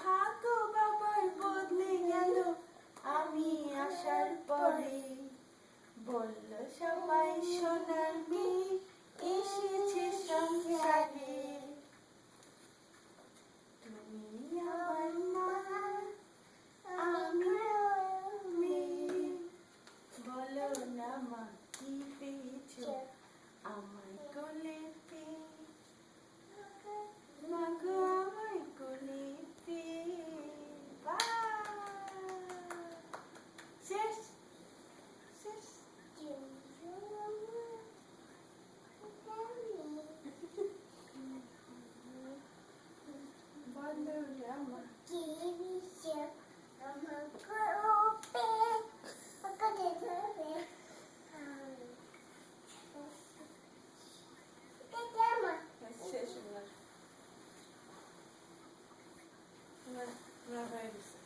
ভাগ্য বাবার বদলে গেল আমি আসার পরে। বলল সবাই সোনার মেয়ে এসেছে সংসারে। তুমি আমার মা, আমি মেয়ে। বলো না মা কি পেয়েছো আমায় কোলে পেয়ে। মাগো আমায় কোলে পেয়ে। শেষ শেষ। বলো না মা শেষ। না হয়ে গেছে।